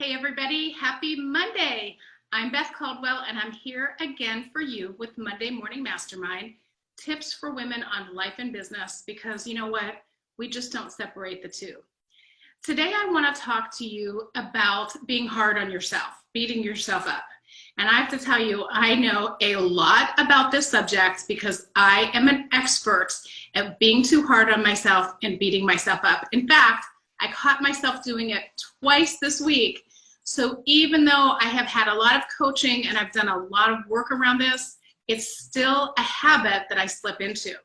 Hey everybody, happy Monday. I'm Beth Caldwell and I'm here again for you with Monday Morning Mastermind, tips for women on life and business, because you know what? We just don't separate the two. Today I want to talk to you about being hard on yourself, beating yourself up. And I have to tell you, I know a lot about this subject because I am an expert at being too hard on myself and beating myself up. In fact, I caught myself doing it twice this week. So even though I have had a lot of coaching and I've done a lot of work around this, it's still a habit that I slip into.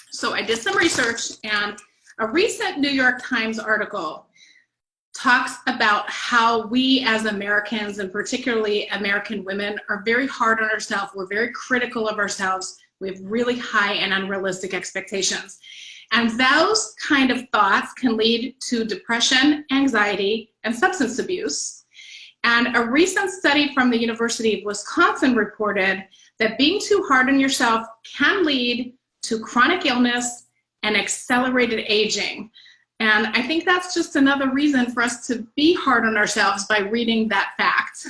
So I did some research, and a recent New York Times article talks about how we as Americans, and particularly American women, are very hard on ourselves. We're very critical of ourselves. We have really high and unrealistic expectations. And those kind of thoughts can lead to depression, anxiety, and substance abuse. And a recent study from the University of Wisconsin reported that being too hard on yourself can lead to chronic illness and accelerated aging. And I think that's just another reason for us to be hard on ourselves by reading that fact.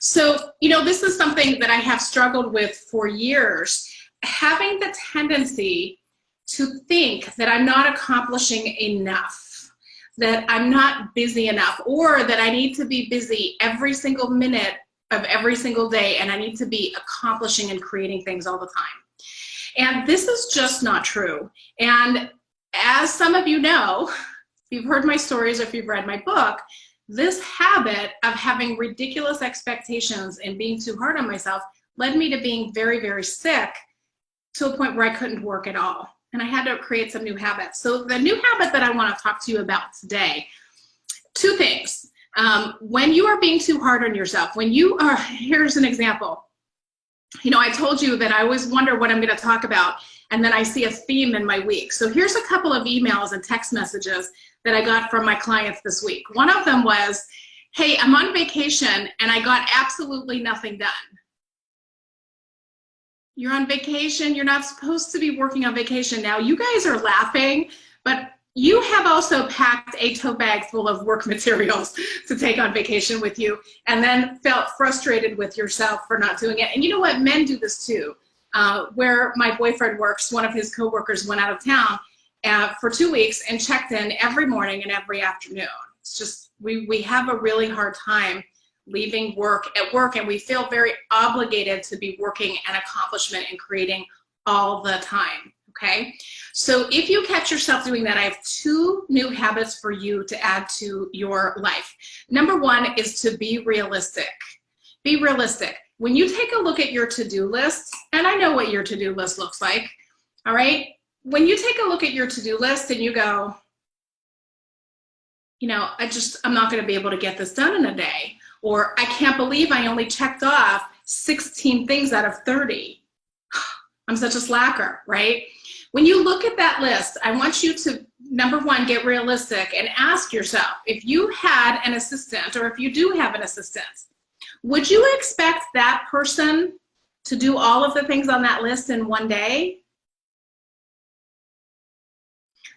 So, this is something that I have struggled with for years, having the tendency to think that I'm not accomplishing enough, that I'm not busy enough, or that I need to be busy every single minute of every single day, and I need to be accomplishing and creating things all the time. And this is just not true. And as some of you know, if you've heard my stories or if you've read my book, this habit of having ridiculous expectations and being too hard on myself led me to being very, very sick, to a point where I couldn't work at all. And I had to create some new habits. So the new habit that I want to talk to you about today, two things. When you are being too hard on yourself, here's an example. I told you that I always wonder what I'm going to talk about, and then I see a theme in my week. So here's a couple of emails and text messages that I got from my clients this week. One of them was, hey, I'm on vacation and I got absolutely nothing done. You're on vacation. You're not supposed to be working on vacation. Now, you guys are laughing, but you have also packed a tote bag full of work materials to take on vacation with you, and then felt frustrated with yourself for not doing it. And you know what? Men do this too. Where my boyfriend works, one of his coworkers went out of town for 2 weeks and checked in every morning and every afternoon. It's just, we have a really hard time leaving work at work, and we feel very obligated to be working and accomplishment and creating all the time, okay? So if you catch yourself doing that, I have two new habits for you to add to your life. Number one is to be realistic. Be realistic. When you take a look at your to-do list, and I know what your to-do list looks like, all right? When you take a look at your to-do list and you go, I'm not gonna be able to get this done in a day. Or I can't believe I only checked off 16 things out of 30. I'm such a slacker, right? When you look at that list, I want you to, number one, get realistic and ask yourself, if you had an assistant, or if you do have an assistant, would you expect that person to do all of the things on that list in one day?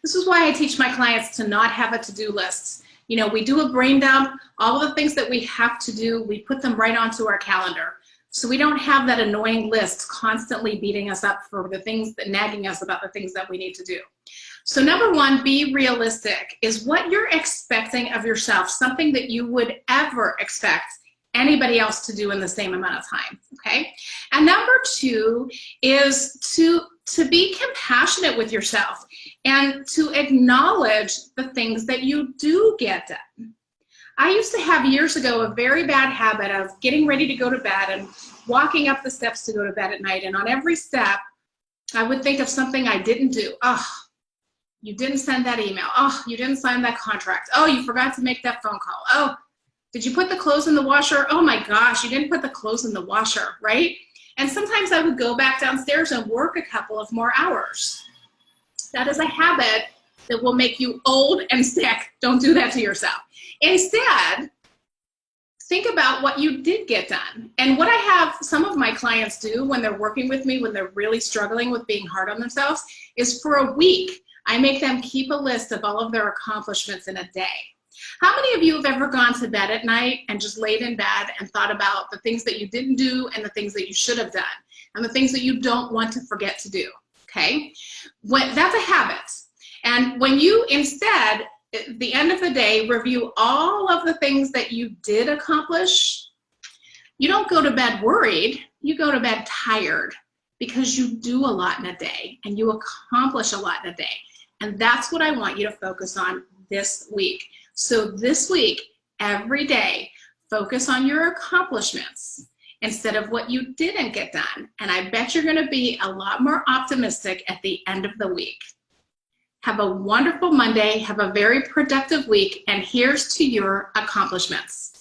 This is why I teach my clients to not have a to-do list. We do a brain dump, all of the things that we have to do, we put them right onto our calendar. So we don't have that annoying list constantly beating us up for the things that nagging us about the things that we need to do. So number one, be realistic. Is what you're expecting of yourself something that you would ever expect anybody else to do in the same amount of time, okay? And number two is to be compassionate with yourself and to acknowledge the things that you do get done. I used to have years ago a very bad habit of getting ready to go to bed and walking up the steps to go to bed at night, and on every step I would think of something I didn't do. Oh, you didn't send that email. Oh, you didn't sign that contract. Oh, you forgot to make that phone call. Oh, did you put the clothes in the washer? Oh my gosh, you didn't put the clothes in the washer, right? And sometimes I would go back downstairs and work a couple of more hours. That is a habit that will make you old and sick. Don't do that to yourself. Instead, think about what you did get done. And what I have some of my clients do when they're working with me, when they're really struggling with being hard on themselves, is for a week, I make them keep a list of all of their accomplishments in a day. How many of you have ever gone to bed at night and just laid in bed and thought about the things that you didn't do and the things that you should have done and the things that you don't want to forget to do? Okay, that's a habit. And when you instead, at the end of the day, review all of the things that you did accomplish, you don't go to bed worried, you go to bed tired, because you do a lot in a day and you accomplish a lot in a day. And that's what I want you to focus on this week. So this week, every day, focus on your accomplishments instead of what you didn't get done. And I bet you're gonna be a lot more optimistic at the end of the week. Have a wonderful Monday, have a very productive week, and here's to your accomplishments.